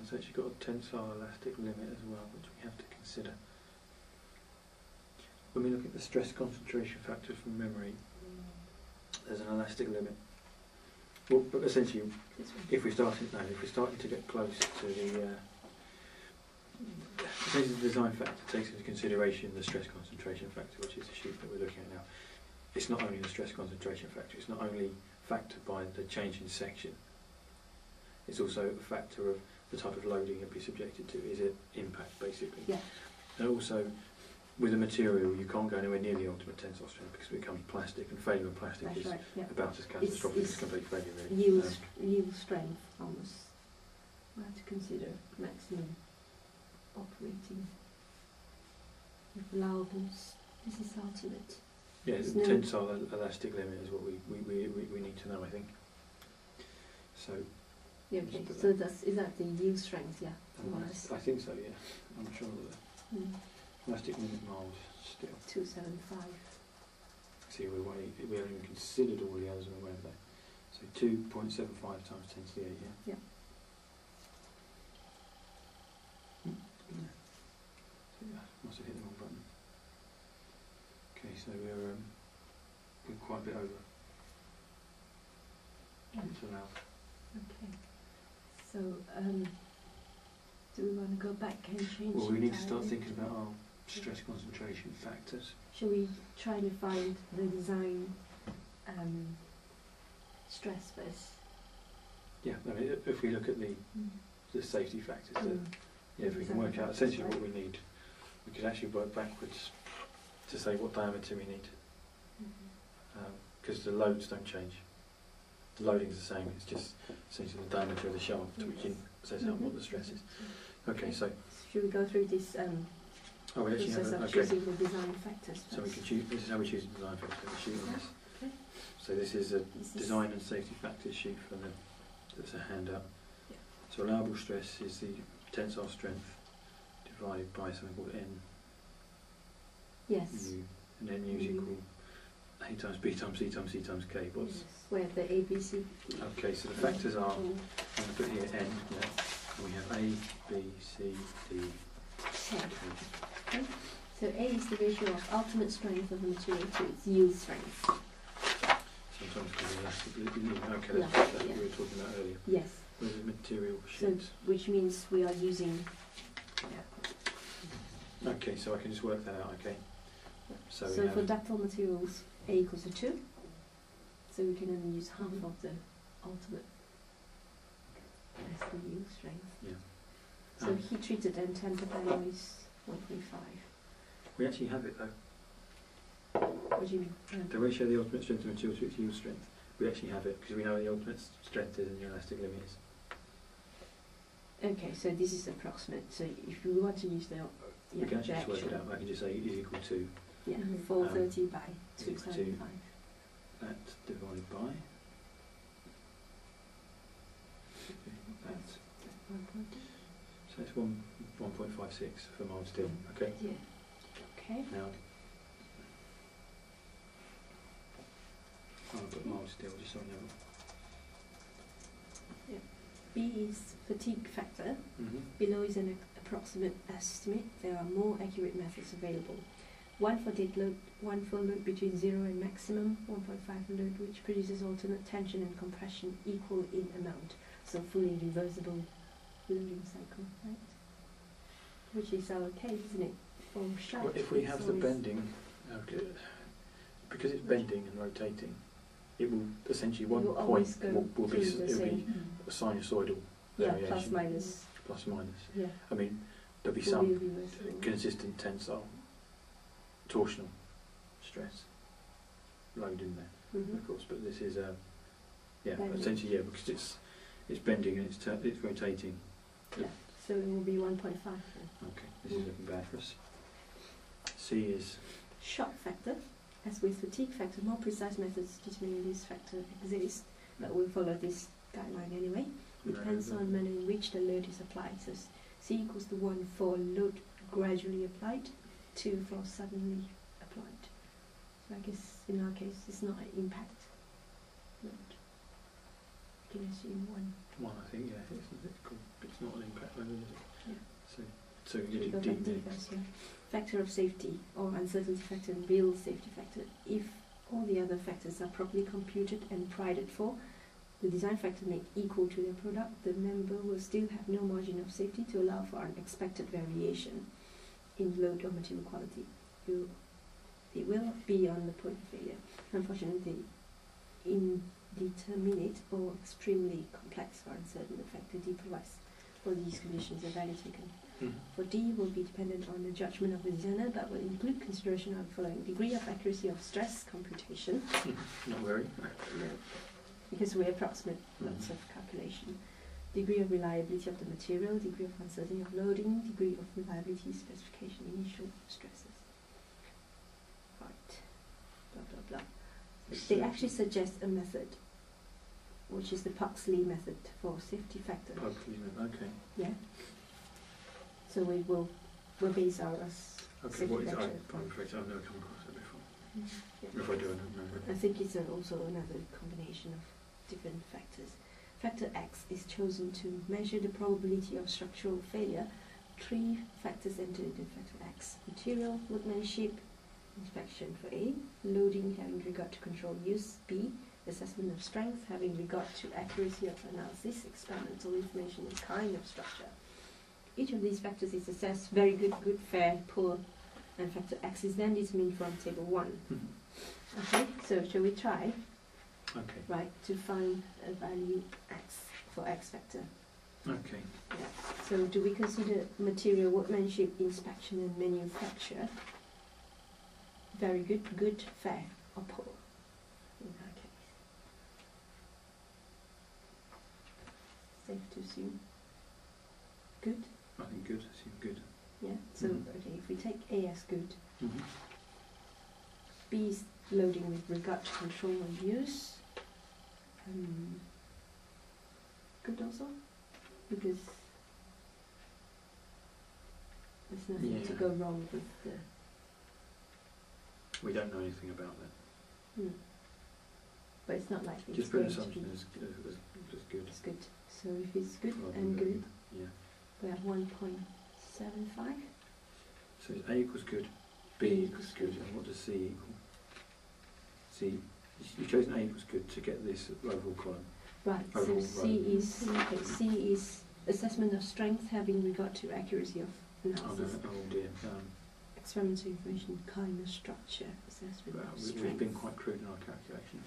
it's actually got a tensile elastic limit as well, which we have to consider. When we look at the stress concentration factor from memory, there's an elastic limit. Well, but essentially, if we're starting to get close to the essentially the design factor takes into consideration the stress concentration factor, which is the sheet that we're looking at now. It's not only the stress concentration factor, it's not only factored by the change in section, it's also a factor of the type of loading it'll be subjected to. Is it impact, basically? Yeah. And also, with a material, you can't go anywhere near the ultimate tensile strength because it becomes plastic, and failure of plastic is about as catastrophic as complete failure, really. Yield strength, almost. We have to consider maximum operating allowables. This is ultimate. Yeah, the tensile elastic limit is what we need to know, I think. So. Yeah, okay. So is that the yield strength? Yeah. I think so. Yeah. I'm sure that. Elastic limit miles still. 275. See, we haven't even considered all the others and aware of that. So 2.75 times 10 to the 8, yeah? Yeah. Must have hit the wrong button. Okay, so we're quite a bit over. It's allowed. Okay. So, do we want to go back and change? Well, we need to start thinking about our stress concentration factors. Shall we try to find the design stress first? Yeah, I mean, if we look at the safety factors, if we can work out essentially what we need, we could actually work backwards to say what diameter we need, because the loads don't change. The loading is the same, it's just essentially the diameter of the shaft which says out what the stress is. Okay, so should we go through this we actually process have of choosing the design factors first? So we can choose, this is how we choose the design factors, the sheet on this. Okay. So this is a design and safety factors sheet from that's a handout. Yeah. So allowable stress is the tensile strength divided by something called N. Yes. U, and N U is equal A times B times C times C times K. Yes. Where the A, B, C. Okay, so the factors are, I'm going to put here N, and we have A, B, C, D, K. Okay. So A is the ratio of ultimate strength of the material to its yield strength. Sometimes called elastic. Okay, that's what we were talking about earlier. Yes. Where's the material sheet? So, which means we are using. Okay, so I can just work that out. Okay. So for ductile materials, A equals to 2. So we can only use half of the ultimate as the yield strength. Yeah. So heat treated and tempered alloy is 1.5. We actually have it though. What do you mean? The ratio of the ultimate strength of material to its yield strength. We actually have it because we know what the ultimate strength is and the elastic limit is. Okay, so this is approximate. So if we want to use the we can actually just work it out. I can just say is equal to 430 by 275. That divided by that. So it's 1.56 for mild steel. Okay. Yeah. Okay. Now I'll put mild steel just so I know. Yeah. B is fatigue factor. Below is an approximate estimate. There are more accurate methods available. One for dead load, one for load between 0 and maximum, 1.5 load which produces alternate tension and compression equal in amount. So fully reversible loading cycle, right? Which is our case, isn't it? For shaft. Well, if we have the bending, because it's bending and rotating, it will essentially one point will be a sinusoidal variation. Plus minus. Plus minus. Yeah. I mean, there'll be some consistent tensile, torsional stress load in there, of course. But this is essentially because it's bending and it's rotating. Yeah. So it will be 1.5. Okay, this is looking bad for us. C is shock factor. As with fatigue factor, more precise methods determining this factor exist, but we'll follow this guideline anyway. It depends on manner in which the load is applied. So C equals to 1 for load gradually applied, 2 for suddenly applied. So I guess in our case it's not an impact load. You can assume 1. 1, I think, yeah. It's not an impact load. So Should we you go do back D first, yeah. Factor of safety or uncertainty factor and real safety factor. If all the other factors are properly computed and provided for, the design factor made equal to their product, the member will still have no margin of safety to allow for an expected variation in load or material quality. It will be on the point of failure. Unfortunately, indeterminate or extremely complex or uncertain, the factor D provides for these conditions a value taken. For D will be dependent on the judgment of the designer, but will include consideration of the following: degree of accuracy of stress computation. Not very. No, because we approximate lots of calculation. Degree of reliability of the material, degree of uncertainty of loading, degree of reliability specification, initial stresses. Right. Blah blah blah. They actually suggest a method, which is the Pugsley method for safety factor. Pugsley method, okay. Yeah. So we'll base our Okay, safety what is it? factor. I'm afraid I've never come across it before. Yeah. If I do, I don't know. I think it's also another combination of different factors. Factor X is chosen to measure the probability of structural failure. 3 factors entered into factor X: material, workmanship, inspection for A; loading having regard to control use, B; assessment of strength having regard to accuracy of analysis, experimental information, and kind of structure. Each of these factors is assessed: very good, good, fair, poor, and factor X is then determined from table 1. Okay, so shall we try? Okay. Right, to find a value X for X factor. Okay. Yeah. So do we consider material, workmanship, inspection and manufacture very good, good, fair or poor in our case? Safe to assume good? I think good. Seems good. Yeah. So okay, if we take A as good, Mm-hmm. B is loading with regard to control and use. Good also, because there's nothing to Yeah. go wrong with the. We don't know anything about that. But it's not likely. Just put an assumption as good. It's good. So if it's good Rather than and very good, Yeah. we have 1.75. So it's A equals good, B equals good, and what does C equal? C, you've chosen A equals good to get this overall column. Right. Overall So C is assessment of strength having regard to accuracy of Oh no, analysis. oh dear. Experimental information, kind of structure, assessment Well, of we've strength. been quite crude in our calculations.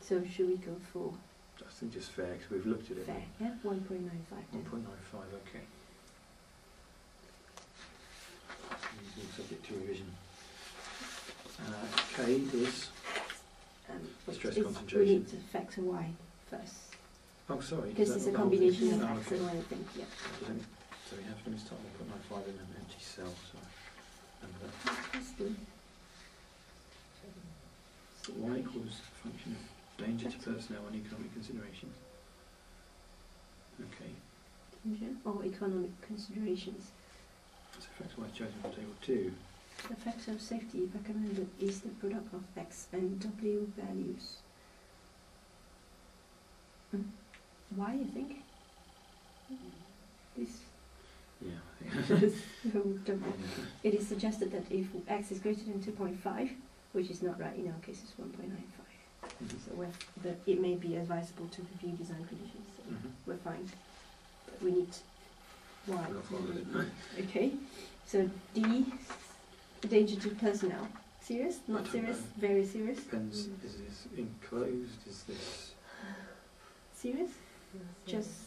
So should we go for I think just fair, because we've looked at it. fair? Yeah, 1.95. 1.95, okay. Subject to revision. K is stress We concentration. need to factor Y first, Oh, sorry. because is it's that a not the whole combination thing? of Oh, X okay. and Y, I think. Yeah. So we have to start 1.95 in an empty cell. So remember That's good. that. Y equals function of danger to personnel and economic considerations. Okay. Danger or economic considerations. So factor Y is chosen from table 2. The factor of safety recommended is the product of X and W values. Y, I think. This. Yeah, I think. So W. It is suggested that if X is greater than 2.5, which is not right in our case, it's 1.95. So it may be advisable to review design conditions. So we're fine, but we need Y. Not followed. Okay, so D, danger to personnel. Serious? I Not don't serious? know. Very serious? Depends. Is this enclosed? Is this? Serious? Just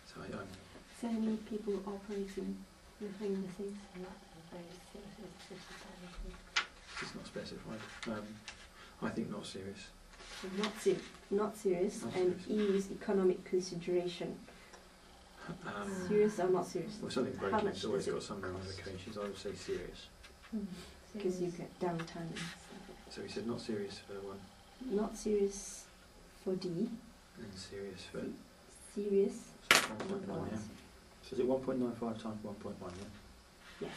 So I'm. so many people operating within the things. It's not specified. I think not serious. So not serious, Not and serious. E is economic consideration. Um, Serious or not serious? Well, something How breaking, much it's always does it got some cost? ramifications. I would say serious. Because you get downtime and stuff. So we said not serious for 1, Not serious for D. and serious for Serious. so 1.1. Yeah. So is it 1.95 times 1.1? Yeah. Yes.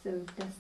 So does